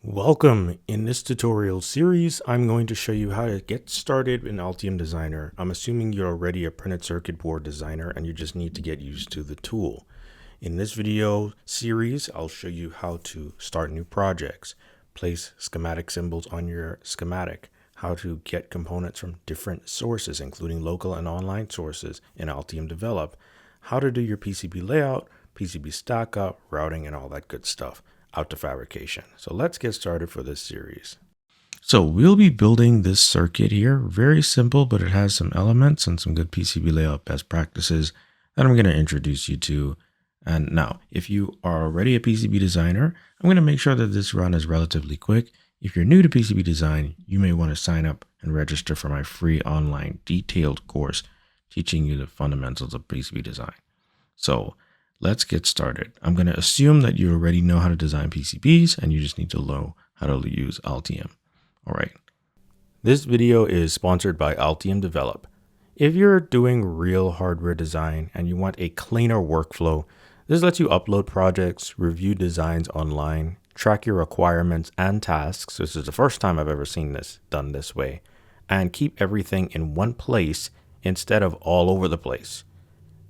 Welcome. In this tutorial series, I'm going to show you how to get started in Altium Designer. I'm assuming you're already a printed circuit board designer and you just need to get used to the tool. In this video series, I'll show you how to start new projects, place schematic symbols on your schematic, how to get components from different sources, including local and online sources in Altium Develop, how to do your PCB layout, PCB stack up, routing, and all that good stuff out to fabrication. So let's get started for this series. So we'll be building this circuit here. Very simple, but it has some elements and some good PCB layout best practices that I'm going to introduce you to. And now, if you are already a PCB designer, I'm going to make sure that this run is relatively quick. If you're new to PCB design, you may want to sign up and register for my free online detailed course teaching you the fundamentals of PCB design. So let's get started. I'm going to assume that you already know how to design PCBs and you just need to know how to use Altium. All right. This video is sponsored by Altium Develop. If you're doing real hardware design and you want a cleaner workflow, this lets you upload projects, review designs online, track your requirements and tasks. This is the first time I've ever seen this done this way, and keep everything in one place instead of all over the place.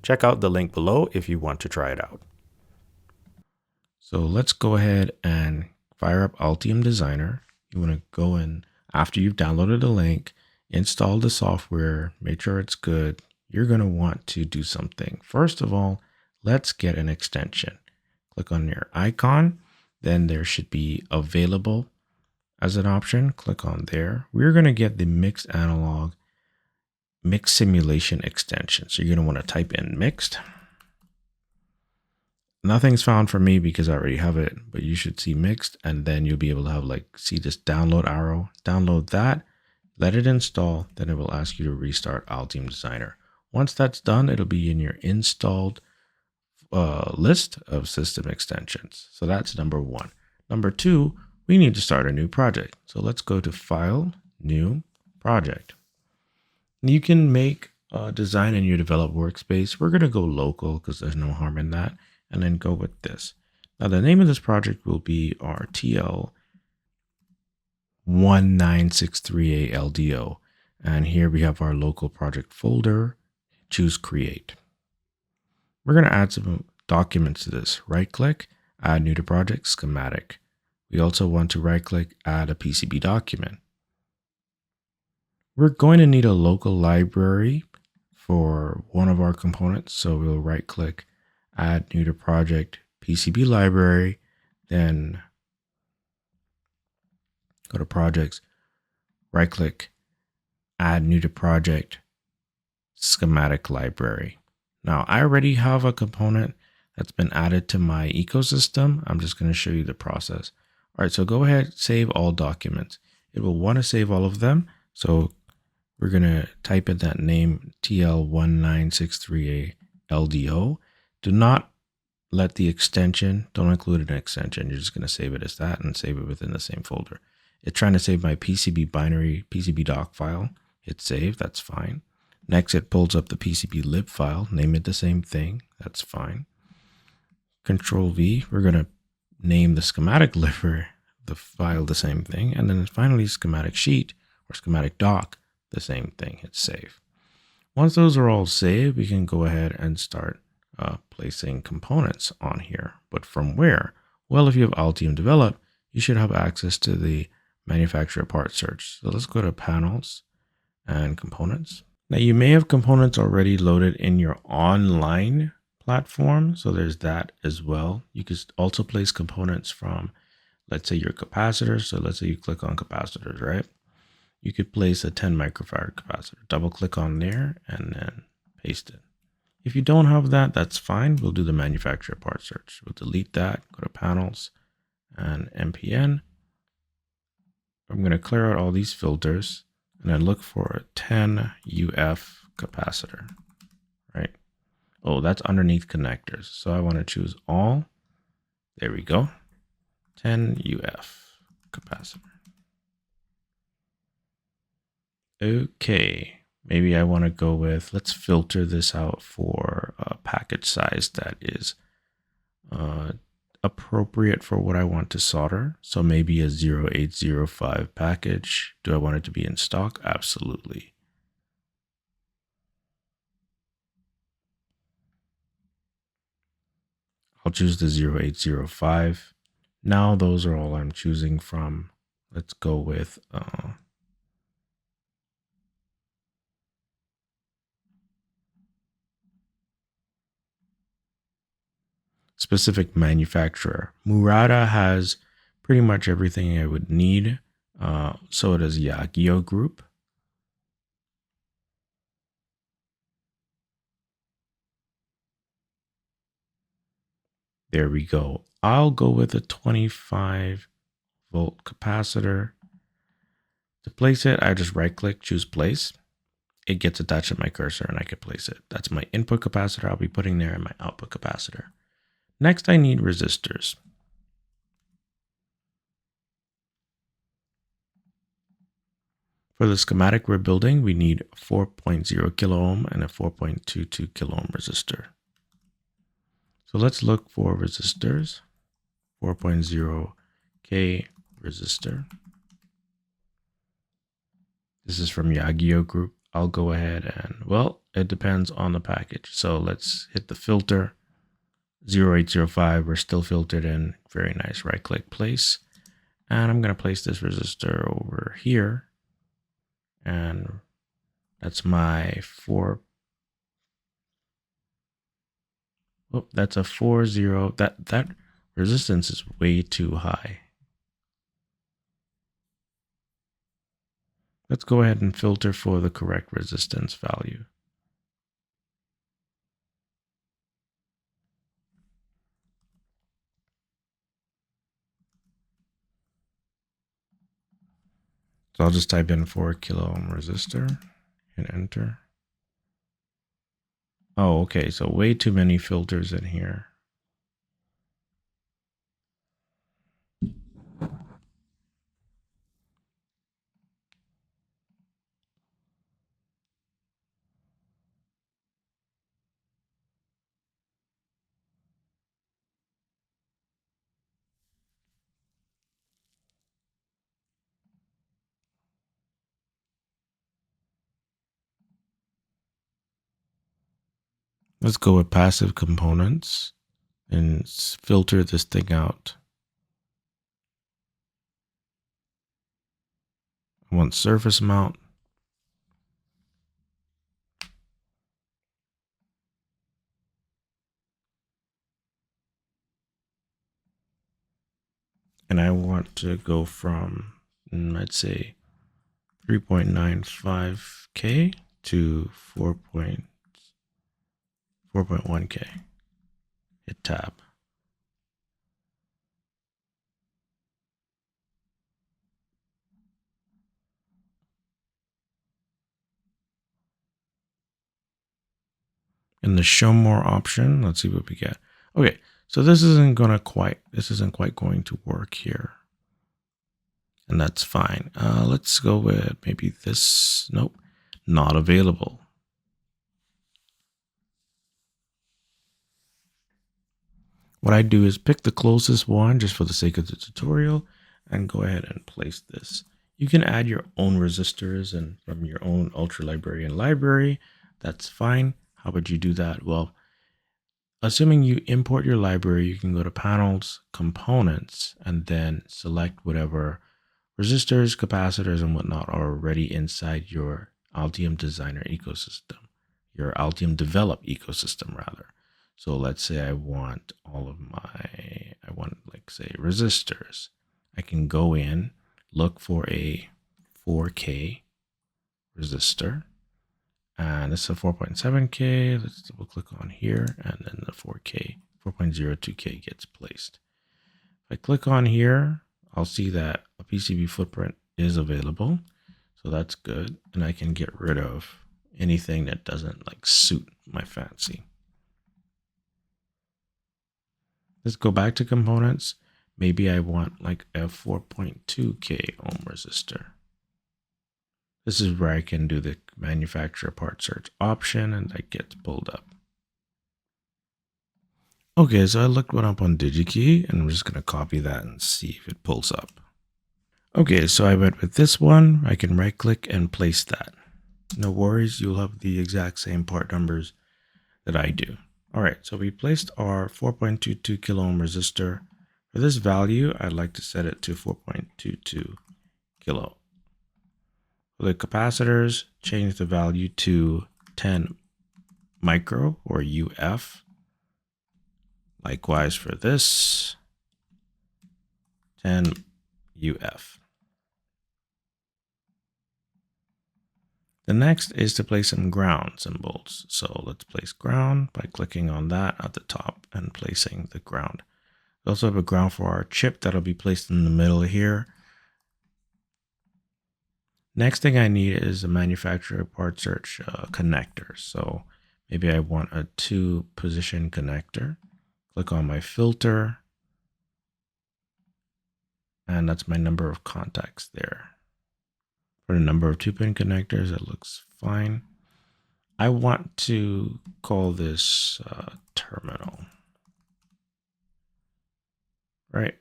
Check out the link below if you want to try it out. So let's go ahead and fire up Altium Designer. You want to go in after you've downloaded the link, install the software, make sure it's good. You're going to want to do something. First of all, let's get an extension. Click on your icon. Then there should be available as an option. Click on there. We're going to get the mixed analog mixed simulation extension. So you're going to want to type in mixed. Nothing's found for me because I already have it, but you should see mixed, and then you'll be able to have see this download arrow, download that, let it install, then it will ask you to restart Altium Designer. Once that's done, it'll be in your installed list of system extensions. So that's number one. Number two, we need to start a new project. So let's go to File, New Project. You can make a design in your develop workspace. We're going to go local because there's no harm in that, and then go with this. Now the name of this project will be our TL1963A LDO. And here we have our local project folder. Choose create. We're going to add some documents to this. Right click, add new to project, schematic. We also want to right click, add a PCB document. We're going to need a local library for one of our components. So we'll right click, add new to project, PCB library, then go to projects, right click, add new to project, schematic library. Now I already have a component that's been added to my ecosystem. I'm just going to show you the process. All right, so go ahead, save all documents. It will want to save all of them. So we're going to type in that name, TL1963A LDO. Do not let the extension, don't include an extension. You're just going to save it as that and save it within the same folder. It's trying to save my PCB binary, PCB doc file. Hit save, that's fine. Next, it pulls up the PCB lib file, name it the same thing, that's fine. Control V, we're going to name the schematic library, the file the same thing. And then finally, schematic sheet or schematic doc, the same thing, hit save. Once those are all saved, we can go ahead and start placing components on here. But from where? Well, if you have Altium Develop, you should have access to the manufacturer part search. So let's go to panels and components. Now you may have components already loaded in your online platform. So there's that as well. You could also place components from, let's say, your capacitors. So let's say you click on capacitors, right? You could place a 10 microfarad capacitor. Double click on there and then paste it. If you don't have that, that's fine. We'll do the manufacturer part search. We'll delete that, go to panels and MPN. I'm going to clear out all these filters and then look for a 10 UF capacitor, right? Oh, that's underneath connectors. So I want to choose all. There we go. 10 UF capacitor. Okay, maybe I want to go with, let's filter this out for a package size that is appropriate for what I want to solder. So maybe a 0805 package. Do I want it to be in stock? Absolutely. I'll choose the 0805. Now those are all I'm choosing from. Let's go with specific manufacturer. Murata has pretty much everything I would need. So does Yageo Group. There we go. I'll go with a 25 volt capacitor. To place it, I just right click, choose place. It gets attached to my cursor and I can place it. That's my input capacitor I'll be putting there and my output capacitor. Next, I need resistors. For the schematic we're building, we need 4.0 kilo ohm and a 4.22 kilo ohm resistor. So let's look for resistors. 4.0K resistor. This is from Yageo Group. I'll go ahead and, well, it depends on the package. So let's hit the filter. 0805, we're still filtered in. Very nice. Right click, place. And I'm going to place this resistor over here. And that's my that's a 40. That resistance is way too high. Let's go ahead and filter for the correct resistance value. So I'll just type in 4 kilo ohm resistor and enter. Oh, okay. So way too many filters in here. Let's go with passive components and filter this thing out. I want surface mount. And I want to go from, I'd say, 3.95K to 4.1K. Hit tab. In the show more option, let's see what we get. Okay, so this isn't quite going to work here. And that's fine. Let's go with maybe this. Nope, not available. What I do is pick the closest one just for the sake of the tutorial and go ahead and place this. You can add your own resistors and from your own Ultra Librarian library. That's fine. How would you do that? Well, assuming you import your library, you can go to Panels, Components, and then select whatever resistors, capacitors, and whatnot are already inside your Altium Designer ecosystem, your Altium Develop ecosystem rather. So let's say I want like say resistors. I can go in, look for a 4K resistor. And it's a 4.7K. Let's double click on here and then the 4K, 4.02K gets placed. If I click on here, I'll see that a PCB footprint is available. So that's good. And I can get rid of anything that doesn't like suit my fancy. Let's go back to components. Maybe I want like a 4.2K ohm resistor. This is where I can do the manufacturer part search option and that gets pulled up. Okay, so I looked one up on DigiKey and I'm just going to copy that and see if it pulls up. Okay, so I went with this one. I can right click and place that. No worries, you'll have the exact same part numbers that I do. All right, so we placed our 4.22 kilo ohm resistor. For this value, I'd like to set it to 4.22 kilo. For the capacitors, change the value to 10 micro or UF. Likewise for this, 10 UF. The next is to place some ground symbols. So let's place ground by clicking on that at the top and placing the ground. We also have a ground for our chip that'll be placed in the middle here. Next thing I need is a manufacturer part search connector. So maybe I want a 2-position connector. Click on my filter. And that's my number of contacts there. For the number of 2-pin connectors, it looks fine. I want to call this terminal. Right.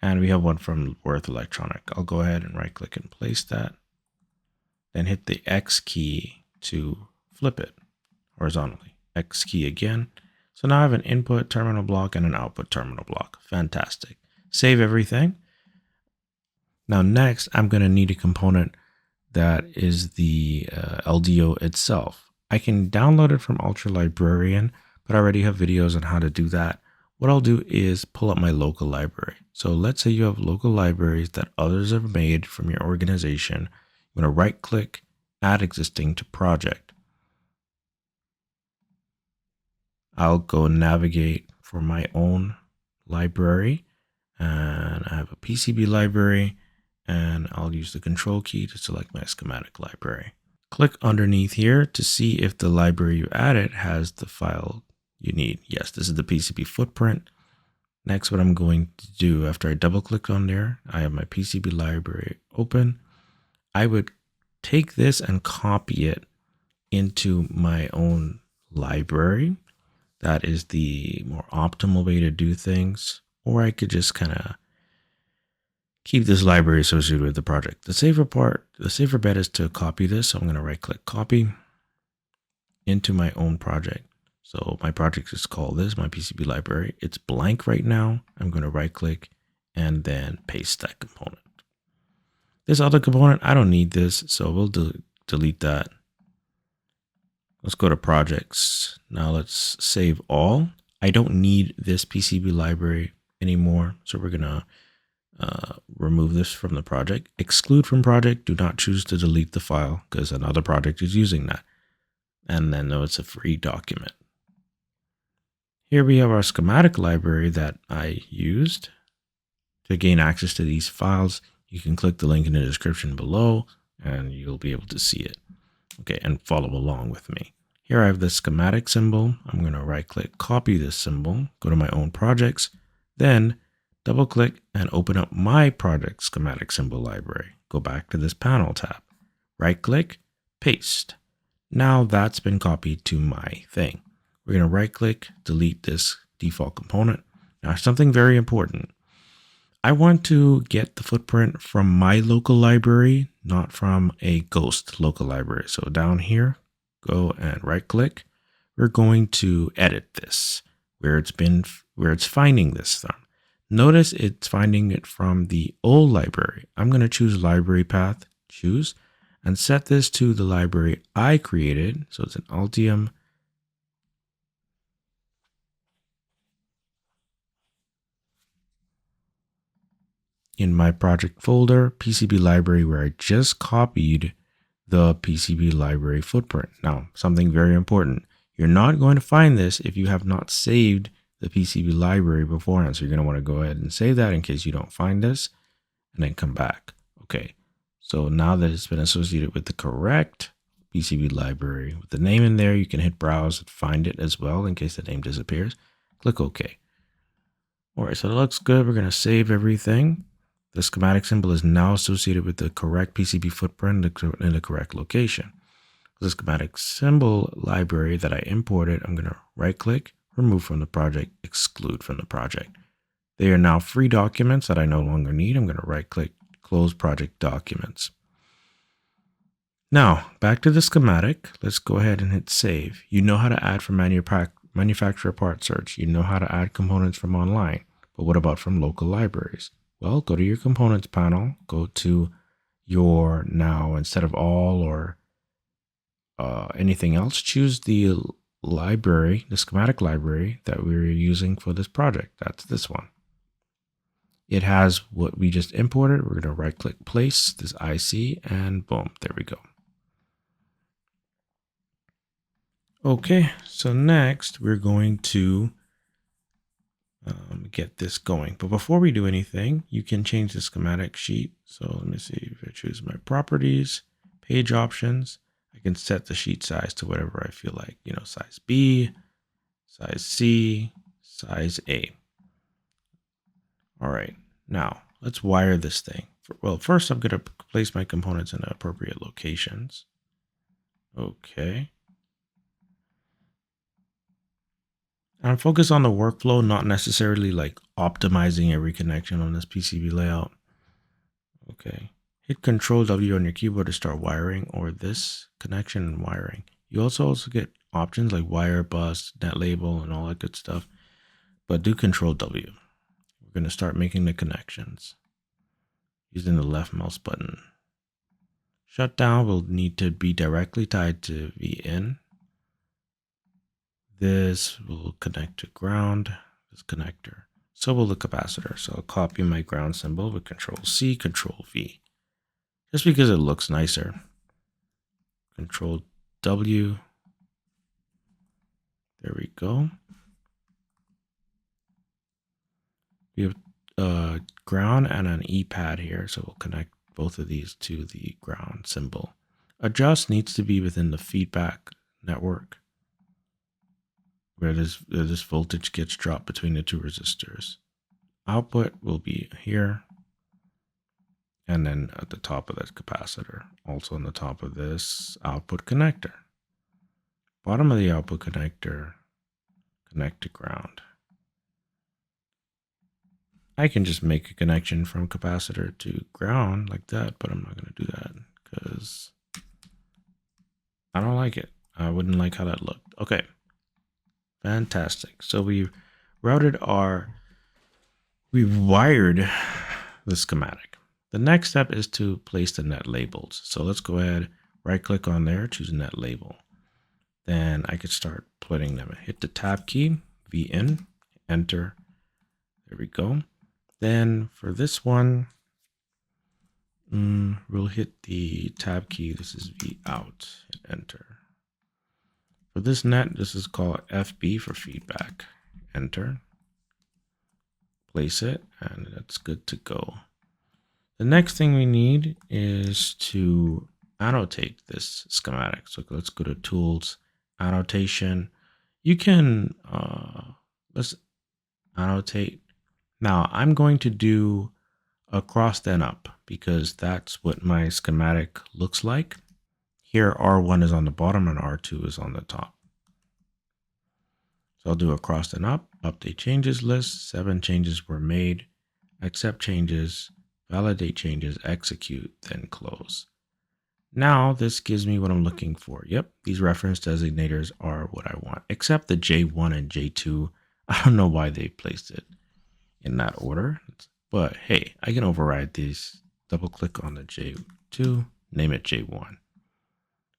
And we have one from Worth Electronic. I'll go ahead and right click and place that. Then hit the X key to flip it horizontally. X key again. So now I have an input terminal block and an output terminal block. Fantastic. Save everything. Now next, I'm going to need a component that is the LDO itself. I can download it from Ultra Librarian, but I already have videos on how to do that. What I'll do is pull up my local library. So let's say you have local libraries that others have made from your organization. I'm going to right click, add existing to project. I'll go navigate for my own library, and I have a PCB library, and I'll use the control key to select my schematic library. Click underneath here to see if the library you added has the file you need. Yes, this is the PCB footprint. Next, what I'm going to do after I double click on there, I have my PCB library open. I would take this and copy it into my own library. That is the more optimal way to do things. Or I could just kind of keep this library associated with the project. The safer bet is to copy this. So I'm going to right click copy into my own project. So my project is called this, my PCB library. It's blank right now. I'm going to right click and then paste that component. This other component, I don't need this, so we'll delete that. Let's go to projects. Now let's save all. I don't need this PCB library anymore, so we're going to remove this from the project. Exclude from project. Do not choose to delete the file because another project is using that. And then no, it's a free document. Here we have our schematic library that I used. To gain access to these files, you can click the link in the description below and you'll be able to see it. Okay, and follow along with me. Here I have the schematic symbol. I'm going to right click, copy this symbol, go to my own projects, then double click and open up my project schematic symbol library. Go back to this panel tab, right click, paste. Now that's been copied to my thing. We're going to right click, delete this default component. Now something very important. I want to get the footprint from my local library, not from a ghost local library. So down here, go and right click. We're going to edit this where it's finding this from. Notice it's finding it from the old library. I'm going to choose library path, choose, and set this to the library I created. So it's an Altium in my project folder, PCB library, where I just copied the PCB library footprint. Now, something very important. You're not going to find this if you have not saved the PCB library beforehand. So you're going to want to go ahead and save that in case you don't find this and then come back. Okay. So now that it's been associated with the correct PCB library with the name in there, you can hit browse and find it as well in case the name disappears. Click OK. All right, so it looks good. We're going to save everything. The schematic symbol is now associated with the correct PCB footprint in the correct location. The schematic symbol library that I imported, I'm going to right click, remove from the project, exclude from the project. They are now free documents that I no longer need. I'm going to right click, close project documents. Now, back to the schematic. Let's go ahead and hit save. You know how to add from manufacturer part search. You know how to add components from online. But what about from local libraries? Well, go to your components panel, go to your now, instead of all or anything else, choose the library, the schematic library that we're using for this project. That's this one. It has what we just imported. We're going to right click place this IC and boom, there we go. Okay, so next we're going to get this going. But before we do anything, you can change the schematic sheet. So let me see if I choose my properties, page options. I can set the sheet size to whatever I feel like, you know, size B, size C, size A. All right, now let's wire this thing. Well, first I'm going to place my components in appropriate locations. Okay. I'm focused on the workflow, not necessarily like optimizing every connection on this PCB layout. Okay. Hit Control W on your keyboard to start wiring, or this connection and wiring. You also get options like wire, bus, net label, and all that good stuff. But do Control W. We're going to start making the connections using the left mouse button. Shutdown will need to be directly tied to VIN. This will connect to ground, this connector. So will the capacitor. So I'll copy my ground symbol with Control C, Control V. Just because it looks nicer. Control W. There we go. We have ground and an E pad here. So we'll connect both of these to the ground symbol. Adjust needs to be within the feedback network, where this voltage gets dropped between the two resistors. Output will be here, and then at the top of that capacitor, also on the top of this output connector. Bottom of the output connector, connect to ground. I can just make a connection from capacitor to ground like that, but I'm not going to do that because I don't like it. I wouldn't like how that looked. Okay. Fantastic. So we've wired the schematic. The next step is to place the net labels. So let's go ahead, right click on there, choose net label. Then I could start putting them. Hit the tab key, VIN, enter. There we go. Then for this one, we'll hit the tab key. This is V out, hit enter. For this net, this is called FB for feedback. Enter. Place it, and that's good to go. The next thing we need is to annotate this schematic. So let's go to Tools, Annotation. You can, let's annotate. Now I'm going to do a cross then up because that's what my schematic looks like. Here, R1 is on the bottom and R2 is on the top. So I'll do a cross and up, update changes list, 7 changes were made, accept changes, validate changes, execute, then close. Now this gives me what I'm looking for. Yep, these reference designators are what I want, except the J1 and J2. I don't know why they placed it in that order, but hey, I can override these. Double click on the J2, name it J1.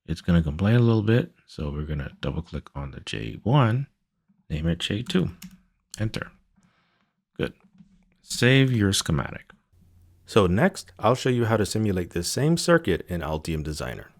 It's going to complain a little bit, so we're going to double click on the J1, name it J2, enter. Good. Save your schematic. So next, I'll show you how to simulate this same circuit in Altium Designer.